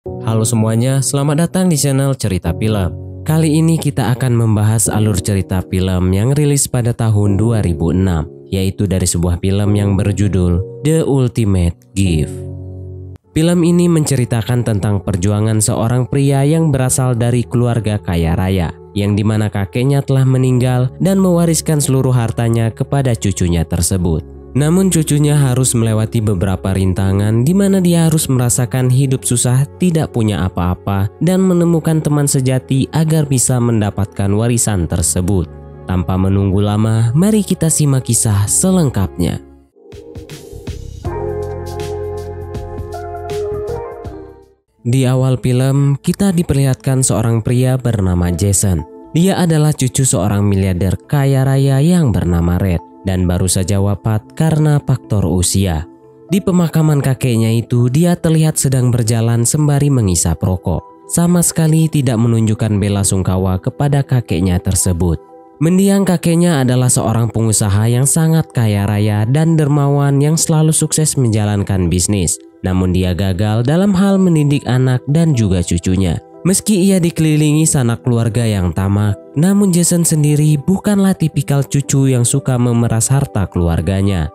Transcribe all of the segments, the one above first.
Halo semuanya, selamat datang di channel Cerita Film. Kali ini kita akan membahas alur cerita film yang rilis pada tahun 2006, yaitu dari sebuah film yang berjudul The Ultimate Gift. Film ini menceritakan tentang perjuangan seorang pria yang berasal dari keluarga kaya raya, yang dimana kakeknya telah meninggal dan mewariskan seluruh hartanya kepada cucunya tersebut. Namun cucunya harus melewati beberapa rintangan di mana dia harus merasakan hidup susah, tidak punya apa-apa, dan menemukan teman sejati agar bisa mendapatkan warisan tersebut. Tanpa menunggu lama, mari kita simak kisah selengkapnya. Di awal film, kita diperlihatkan seorang pria bernama Jason. Dia adalah cucu seorang miliarder kaya raya yang bernama Red, dan baru saja wafat karena faktor usia. Di pemakaman kakeknya itu, dia terlihat sedang berjalan sembari mengisap rokok. Sama sekali tidak menunjukkan bela sungkawa kepada kakeknya tersebut. Mendiang kakeknya adalah seorang pengusaha yang sangat kaya raya dan dermawan yang selalu sukses menjalankan bisnis. Namun dia gagal dalam hal mendidik anak dan juga cucunya. Meski ia dikelilingi sanak keluarga yang tamak, namun Jason sendiri bukanlah tipikal cucu yang suka memeras harta keluarganya.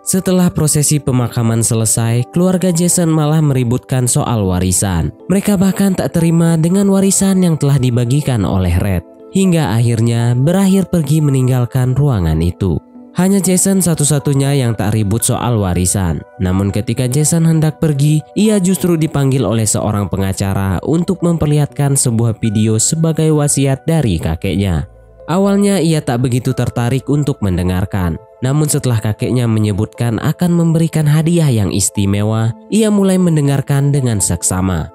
Setelah prosesi pemakaman selesai, keluarga Jason malah meributkan soal warisan. Mereka bahkan tak terima dengan warisan yang telah dibagikan oleh Red, hingga akhirnya berakhir pergi meninggalkan ruangan itu. Hanya Jason satu-satunya yang tak ribut soal warisan. Namun ketika Jason hendak pergi, ia justru dipanggil oleh seorang pengacara untuk memperlihatkan sebuah video sebagai wasiat dari kakeknya. Awalnya ia tak begitu tertarik untuk mendengarkan. Namun setelah kakeknya menyebutkan akan memberikan hadiah yang istimewa, ia mulai mendengarkan dengan seksama.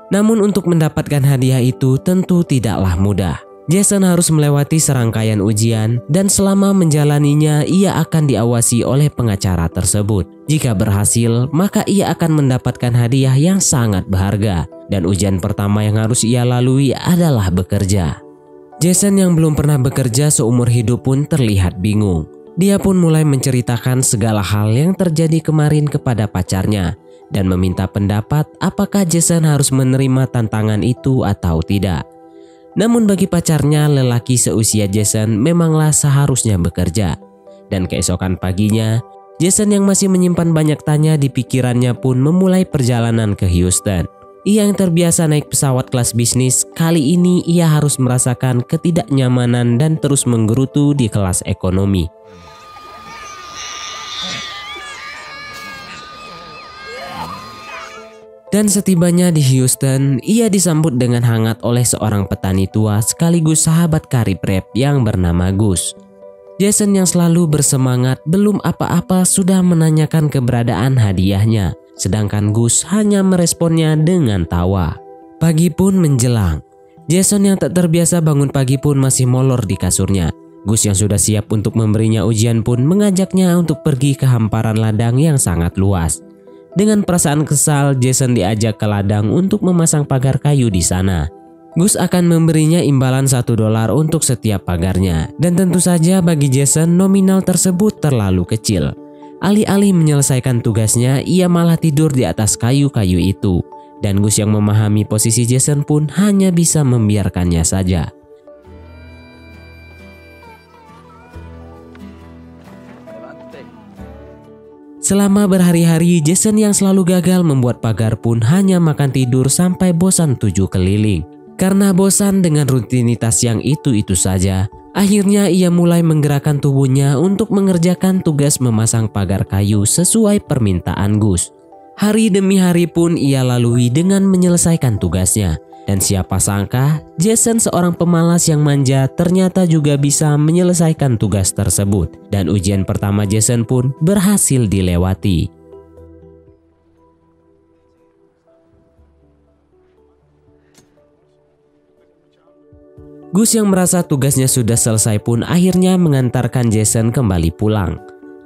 Namun untuk mendapatkan hadiah itu tentu tidaklah mudah. Jason harus melewati serangkaian ujian dan selama menjalaninya ia akan diawasi oleh pengacara tersebut. Jika berhasil, maka ia akan mendapatkan hadiah yang sangat berharga. Dan ujian pertama yang harus ia lalui adalah bekerja. Jason yang belum pernah bekerja seumur hidup pun terlihat bingung. Dia pun mulai menceritakan segala hal yang terjadi kemarin kepada pacarnya dan meminta pendapat apakah Jason harus menerima tantangan itu atau tidak. Namun bagi pacarnya, lelaki seusia Jason memanglah seharusnya bekerja. Dan keesokan paginya, Jason yang masih menyimpan banyak tanya di pikirannya pun memulai perjalanan ke Houston. Ia yang terbiasa naik pesawat kelas bisnis, kali ini ia harus merasakan ketidaknyamanan dan terus menggerutu di kelas ekonomi. Dan setibanya di Houston, ia disambut dengan hangat oleh seorang petani tua sekaligus sahabat karib Red yang bernama Gus. Jason yang selalu bersemangat belum apa-apa sudah menanyakan keberadaan hadiahnya, sedangkan Gus hanya meresponnya dengan tawa. Pagi pun menjelang. Jason yang tak terbiasa bangun pagi pun masih molor di kasurnya. Gus yang sudah siap untuk memberinya ujian pun mengajaknya untuk pergi ke hamparan ladang yang sangat luas. Dengan perasaan kesal, Jason diajak ke ladang untuk memasang pagar kayu di sana. Gus akan memberinya imbalan $1 untuk setiap pagarnya. Dan tentu saja bagi Jason nominal tersebut terlalu kecil. Alih-alih menyelesaikan tugasnya, ia malah tidur di atas kayu-kayu itu. Dan Gus yang memahami posisi Jason pun hanya bisa membiarkannya saja. Selama berhari-hari, Jason yang selalu gagal membuat pagar pun hanya makan tidur sampai bosan 7 keliling. Karena bosan dengan rutinitas yang itu-itu saja, akhirnya ia mulai menggerakkan tubuhnya untuk mengerjakan tugas memasang pagar kayu sesuai permintaan Gus. Hari demi hari pun ia lalui dengan menyelesaikan tugasnya. Dan siapa sangka, Jason seorang pemalas yang manja ternyata juga bisa menyelesaikan tugas tersebut. Dan ujian pertama Jason pun berhasil dilewati. Gus yang merasa tugasnya sudah selesai pun akhirnya mengantarkan Jason kembali pulang.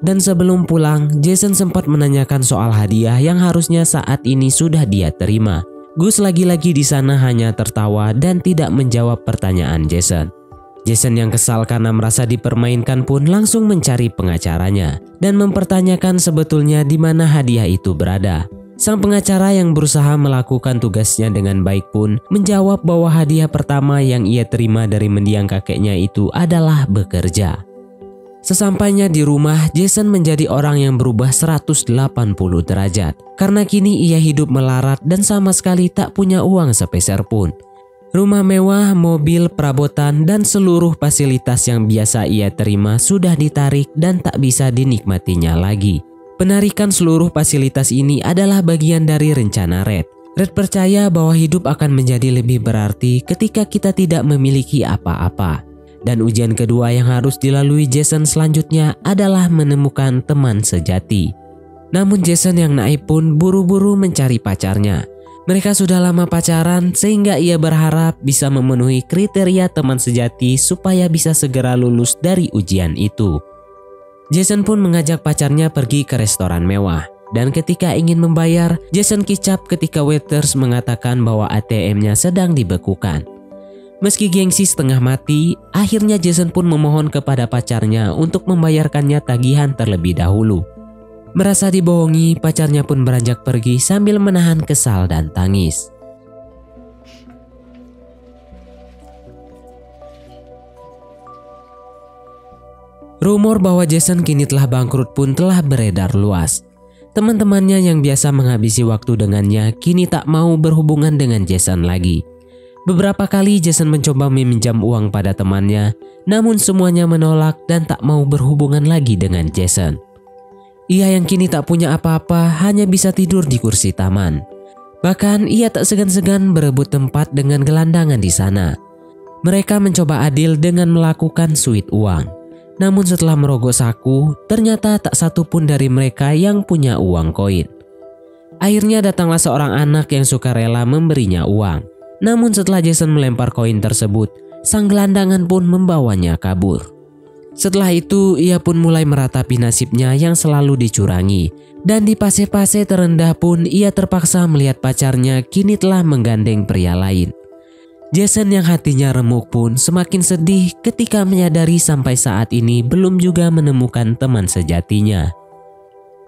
Dan sebelum pulang, Jason sempat menanyakan soal hadiah yang harusnya saat ini sudah dia terima. Gus lagi-lagi di sana hanya tertawa dan tidak menjawab pertanyaan Jason. Jason yang kesal karena merasa dipermainkan pun langsung mencari pengacaranya dan mempertanyakan sebetulnya di mana hadiah itu berada. Sang pengacara yang berusaha melakukan tugasnya dengan baik pun menjawab bahwa hadiah pertama yang ia terima dari mendiang kakeknya itu adalah bekerja. Sesampainya di rumah, Jason menjadi orang yang berubah 180 derajat karena kini ia hidup melarat dan sama sekali tak punya uang sepeser pun. Rumah mewah, mobil, perabotan, dan seluruh fasilitas yang biasa ia terima sudah ditarik dan tak bisa dinikmatinya lagi. Penarikan seluruh fasilitas ini adalah bagian dari rencana Red. Red percaya bahwa hidup akan menjadi lebih berarti ketika kita tidak memiliki apa-apa. Dan ujian kedua yang harus dilalui Jason selanjutnya adalah menemukan teman sejati. Namun Jason yang naif pun buru-buru mencari pacarnya. Mereka sudah lama pacaran sehingga ia berharap bisa memenuhi kriteria teman sejati supaya bisa segera lulus dari ujian itu. Jason pun mengajak pacarnya pergi ke restoran mewah. Dan ketika ingin membayar, Jason kicap ketika waiters mengatakan bahwa ATM-nya sedang dibekukan. Meski gengsi setengah mati, akhirnya Jason pun memohon kepada pacarnya untuk membayarkannya tagihan terlebih dahulu. Merasa dibohongi, pacarnya pun beranjak pergi sambil menahan kesal dan tangis. Rumor bahwa Jason kini telah bangkrut pun telah beredar luas. Teman-temannya yang biasa menghabisi waktu dengannya kini tak mau berhubungan dengan Jason lagi. Beberapa kali Jason mencoba meminjam uang pada temannya, namun semuanya menolak dan tak mau berhubungan lagi dengan Jason. Ia yang kini tak punya apa-apa hanya bisa tidur di kursi taman. Bahkan ia tak segan-segan berebut tempat dengan gelandangan di sana. Mereka mencoba adil dengan melakukan suit uang. Namun setelah merogoh saku, ternyata tak satu pun dari mereka yang punya uang koin. Akhirnya datanglah seorang anak yang sukarela memberinya uang. Namun setelah Jason melempar koin tersebut, sang gelandangan pun membawanya kabur. Setelah itu, ia pun mulai meratapi nasibnya yang selalu dicurangi. Dan di fase-fase terendah pun ia terpaksa melihat pacarnya kini telah menggandeng pria lain. Jason yang hatinya remuk pun semakin sedih ketika menyadari sampai saat ini belum juga menemukan teman sejatinya.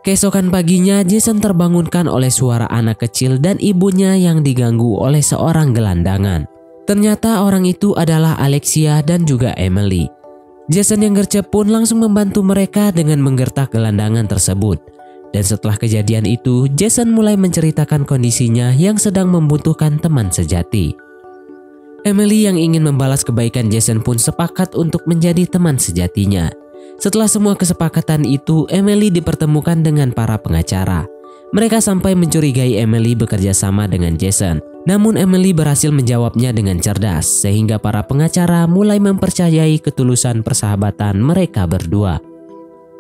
Keesokan paginya Jason terbangunkan oleh suara anak kecil dan ibunya yang diganggu oleh seorang gelandangan. Ternyata orang itu adalah Alexia dan juga Emily. Jason yang gercep pun langsung membantu mereka dengan menggertak gelandangan tersebut. Dan setelah kejadian itu, Jason mulai menceritakan kondisinya yang sedang membutuhkan teman sejati. Emily yang ingin membalas kebaikan Jason pun sepakat untuk menjadi teman sejatinya. Setelah semua kesepakatan itu, Emily dipertemukan dengan para pengacara. Mereka sampai mencurigai Emily bekerja sama dengan Jason. Namun Emily berhasil menjawabnya dengan cerdas, sehingga para pengacara mulai mempercayai ketulusan persahabatan mereka berdua.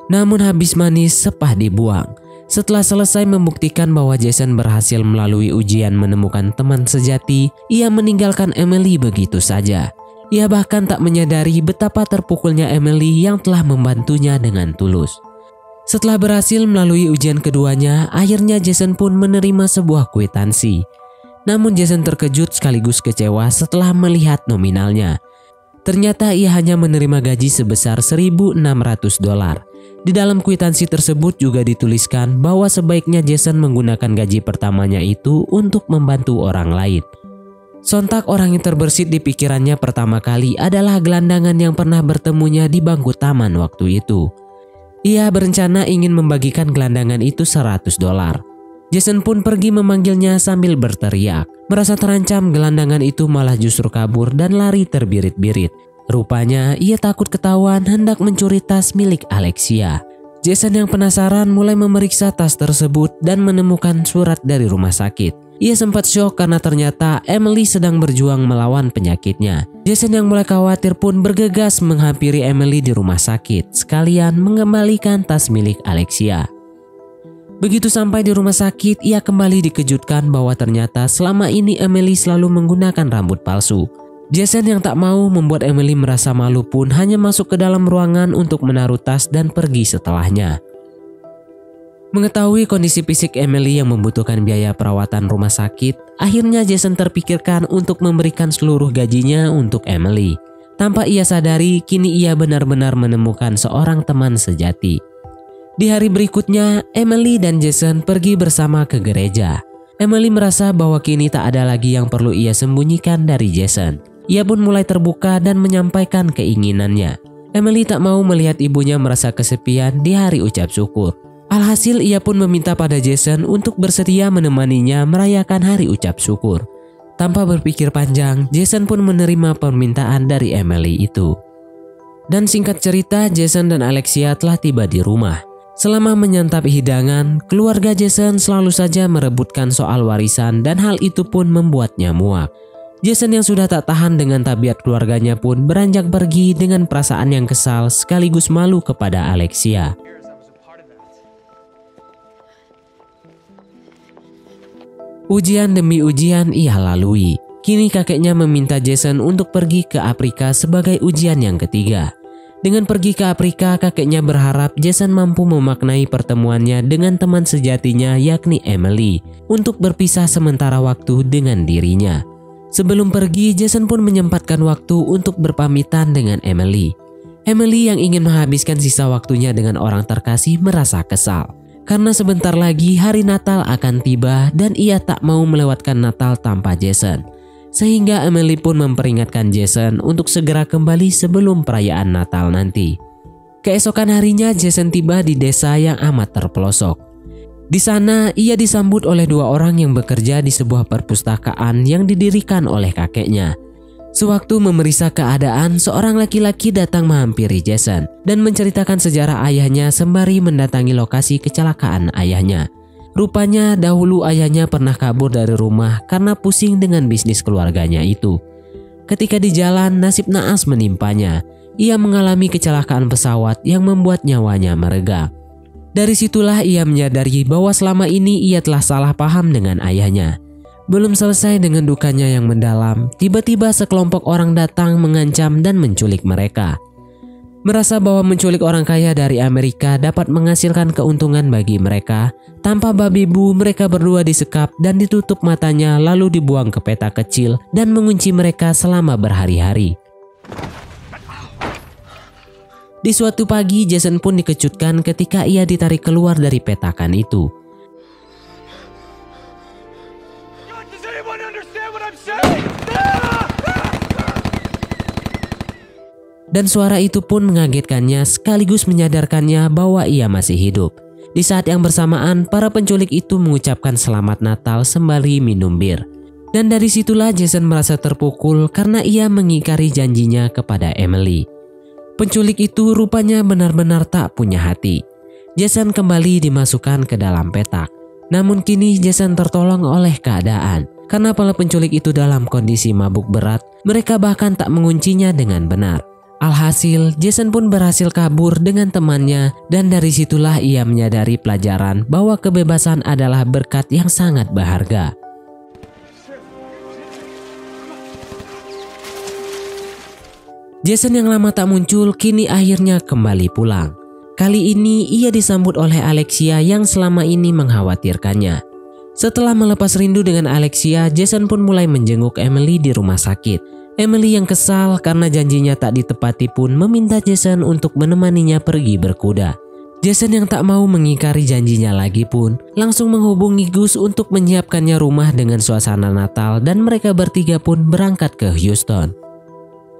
Namun habis manis sepah dibuang. Setelah selesai membuktikan bahwa Jason berhasil melalui ujian menemukan teman sejati, ia meninggalkan Emily begitu saja. Ia bahkan tak menyadari betapa terpukulnya Emily yang telah membantunya dengan tulus. Setelah berhasil melalui ujian keduanya, akhirnya Jason pun menerima sebuah kwitansi. Namun Jason terkejut sekaligus kecewa setelah melihat nominalnya. Ternyata ia hanya menerima gaji sebesar $1.600. Di dalam kwitansi tersebut juga dituliskan bahwa sebaiknya Jason menggunakan gaji pertamanya itu untuk membantu orang lain. Sontak orang yang terbersit di pikirannya pertama kali adalah gelandangan yang pernah bertemunya di bangku taman waktu itu. Ia berencana ingin membagikan gelandangan itu $100. Jason pun pergi memanggilnya sambil berteriak. Merasa terancam, gelandangan itu malah justru kabur dan lari terbirit-birit. Rupanya ia takut ketahuan hendak mencuri tas milik Alexia. Jason yang penasaran mulai memeriksa tas tersebut dan menemukan surat dari rumah sakit. Ia sempat syok karena ternyata Emily sedang berjuang melawan penyakitnya. Jason yang mulai khawatir pun bergegas menghampiri Emily di rumah sakit, sekalian mengembalikan tas milik Alexia. Begitu sampai di rumah sakit, ia kembali dikejutkan bahwa ternyata selama ini Emily selalu menggunakan rambut palsu. Jason yang tak mau membuat Emily merasa malu pun hanya masuk ke dalam ruangan untuk menaruh tas dan pergi setelahnya. Mengetahui kondisi fisik Emily yang membutuhkan biaya perawatan rumah sakit, akhirnya Jason terpikirkan untuk memberikan seluruh gajinya untuk Emily. Tanpa ia sadari, kini ia benar-benar menemukan seorang teman sejati. Di hari berikutnya, Emily dan Jason pergi bersama ke gereja. Emily merasa bahwa kini tak ada lagi yang perlu ia sembunyikan dari Jason. Ia pun mulai terbuka dan menyampaikan keinginannya. Emily tak mau melihat ibunya merasa kesepian di hari ucap syukur. Alhasil ia pun meminta pada Jason untuk bersedia menemaninya merayakan hari ucap syukur. Tanpa berpikir panjang, Jason pun menerima permintaan dari Emily itu. Dan singkat cerita, Jason dan Alexia telah tiba di rumah. Selama menyantap hidangan, keluarga Jason selalu saja merebutkan soal warisan dan hal itu pun membuatnya muak. Jason yang sudah tak tahan dengan tabiat keluarganya pun beranjak pergi dengan perasaan yang kesal sekaligus malu kepada Alexia. Ujian demi ujian ia lalui. Kini kakeknya meminta Jason untuk pergi ke Afrika sebagai ujian yang ketiga. Dengan pergi ke Afrika, kakeknya berharap Jason mampu memaknai pertemuannya dengan teman sejatinya yakni Emily untuk berpisah sementara waktu dengan dirinya. Sebelum pergi, Jason pun menyempatkan waktu untuk berpamitan dengan Emily. Emily yang ingin menghabiskan sisa waktunya dengan orang terkasih merasa kesal. Karena sebentar lagi hari Natal akan tiba dan ia tak mau melewatkan Natal tanpa Jason. Sehingga Emily pun memperingatkan Jason untuk segera kembali sebelum perayaan Natal nanti. Keesokan harinya Jason tiba di desa yang amat terpelosok. Di sana ia disambut oleh dua orang yang bekerja di sebuah perpustakaan yang didirikan oleh kakeknya. Sewaktu memeriksa keadaan, seorang laki-laki datang menghampiri Jason dan menceritakan sejarah ayahnya sembari mendatangi lokasi kecelakaan ayahnya. Rupanya dahulu ayahnya pernah kabur dari rumah karena pusing dengan bisnis keluarganya itu. Ketika di jalan, nasib naas menimpanya. Ia mengalami kecelakaan pesawat yang membuat nyawanya meregang. Dari situlah ia menyadari bahwa selama ini ia telah salah paham dengan ayahnya. Belum selesai dengan dukanya yang mendalam, tiba-tiba sekelompok orang datang mengancam dan menculik mereka. Merasa bahwa menculik orang kaya dari Amerika dapat menghasilkan keuntungan bagi mereka, tanpa babi bu mereka berdua disekap dan ditutup matanya lalu dibuang ke petak kecil dan mengunci mereka selama berhari-hari. Di suatu pagi, Jason pun dikejutkan ketika ia ditarik keluar dari petakan itu. Dan suara itu pun mengagetkannya sekaligus menyadarkannya bahwa ia masih hidup. Di saat yang bersamaan, para penculik itu mengucapkan selamat Natal sembari minum bir. Dan dari situlah Jason merasa terpukul karena ia mengingkari janjinya kepada Emily. Penculik itu rupanya benar-benar tak punya hati. Jason kembali dimasukkan ke dalam petak. Namun kini Jason tertolong oleh keadaan. Karena para penculik itu dalam kondisi mabuk berat, mereka bahkan tak menguncinya dengan benar. Alhasil, Jason pun berhasil kabur dengan temannya dan dari situlah ia menyadari pelajaran bahwa kebebasan adalah berkat yang sangat berharga. Jason yang lama tak muncul kini akhirnya kembali pulang. Kali ini ia disambut oleh Alexia yang selama ini mengkhawatirkannya. Setelah melepas rindu dengan Alexia, Jason pun mulai menjenguk Emily di rumah sakit. Emily yang kesal karena janjinya tak ditepati pun meminta Jason untuk menemaninya pergi berkuda. Jason yang tak mau mengingkari janjinya lagi pun langsung menghubungi Gus untuk menyiapkannya rumah dengan suasana Natal dan mereka bertiga pun berangkat ke Houston.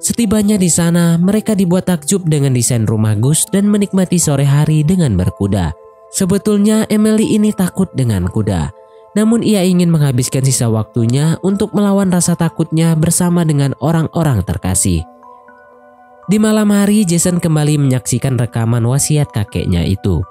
Setibanya di sana, mereka dibuat takjub dengan desain rumah Gus dan menikmati sore hari dengan berkuda. Sebetulnya Emily ini takut dengan kuda. Namun ia ingin menghabiskan sisa waktunya untuk melawan rasa takutnya bersama dengan orang-orang terkasih. Di malam hari, Jason kembali menyaksikan rekaman wasiat kakeknya itu.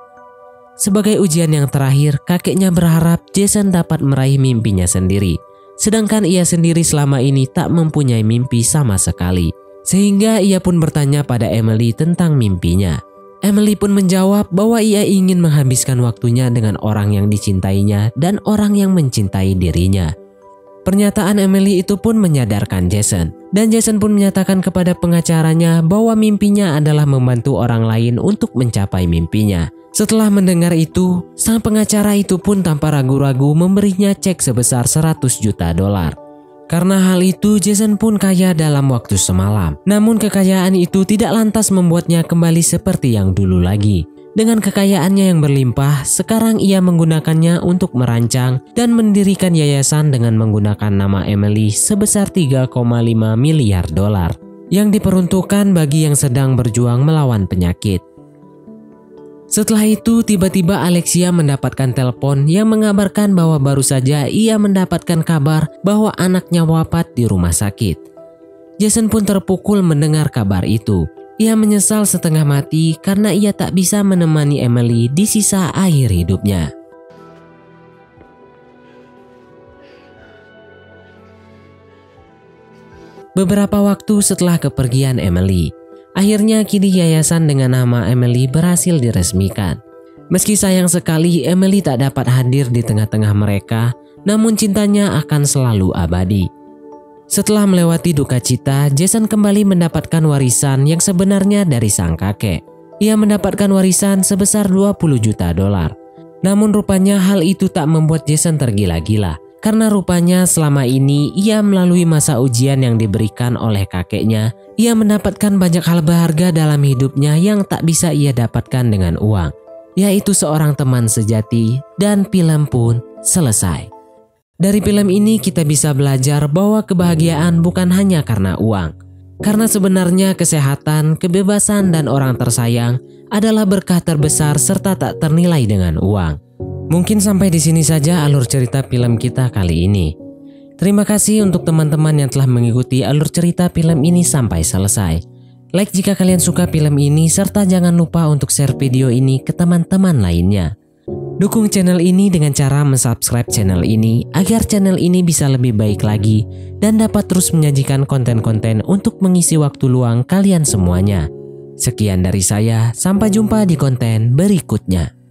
Sebagai ujian yang terakhir, kakeknya berharap Jason dapat meraih mimpinya sendiri. Sedangkan ia sendiri selama ini tak mempunyai mimpi sama sekali. Sehingga ia pun bertanya pada Emily tentang mimpinya. Emily pun menjawab bahwa ia ingin menghabiskan waktunya dengan orang yang dicintainya dan orang yang mencintai dirinya. Pernyataan Emily itu pun menyadarkan Jason. Dan Jason pun menyatakan kepada pengacaranya bahwa mimpinya adalah membantu orang lain untuk mencapai mimpinya. Setelah mendengar itu, sang pengacara itu pun tanpa ragu-ragu memberinya cek sebesar $100 juta. Karena hal itu, Jason pun kaya dalam waktu semalam. Namun kekayaan itu tidak lantas membuatnya kembali seperti yang dulu lagi. Dengan kekayaannya yang berlimpah, sekarang ia menggunakannya untuk merancang dan mendirikan yayasan dengan menggunakan nama Emily sebesar 3,5 miliar dolar yang diperuntukkan bagi yang sedang berjuang melawan penyakit. Setelah itu, tiba-tiba Alexia mendapatkan telepon yang mengabarkan bahwa baru saja ia mendapatkan kabar bahwa anaknya wafat di rumah sakit. Jason pun terpukul mendengar kabar itu. Ia menyesal setengah mati karena ia tak bisa menemani Emily di sisa akhir hidupnya. Beberapa waktu setelah kepergian Emily, akhirnya kini yayasan dengan nama Emily berhasil diresmikan. Meski sayang sekali Emily tak dapat hadir di tengah-tengah mereka, namun cintanya akan selalu abadi. Setelah melewati duka cita, Jason kembali mendapatkan warisan yang sebenarnya dari sang kakek. Ia mendapatkan warisan sebesar 20 juta dolar. Namun rupanya hal itu tak membuat Jason tergila-gila. Karena rupanya selama ini ia melalui masa ujian yang diberikan oleh kakeknya. Ia mendapatkan banyak hal berharga dalam hidupnya yang tak bisa ia dapatkan dengan uang. Yaitu seorang teman sejati, dan film pun selesai. Dari film ini kita bisa belajar bahwa kebahagiaan bukan hanya karena uang. Karena sebenarnya kesehatan, kebebasan, dan orang tersayang adalah berkah terbesar serta tak ternilai dengan uang. Mungkin sampai di sini saja alur cerita film kita kali ini. Terima kasih untuk teman-teman yang telah mengikuti alur cerita film ini sampai selesai. Like jika kalian suka film ini serta jangan lupa untuk share video ini ke teman-teman lainnya. Dukung channel ini dengan cara mensubscribe channel ini agar channel ini bisa lebih baik lagi dan dapat terus menyajikan konten-konten untuk mengisi waktu luang kalian semuanya. Sekian dari saya, sampai jumpa di konten berikutnya.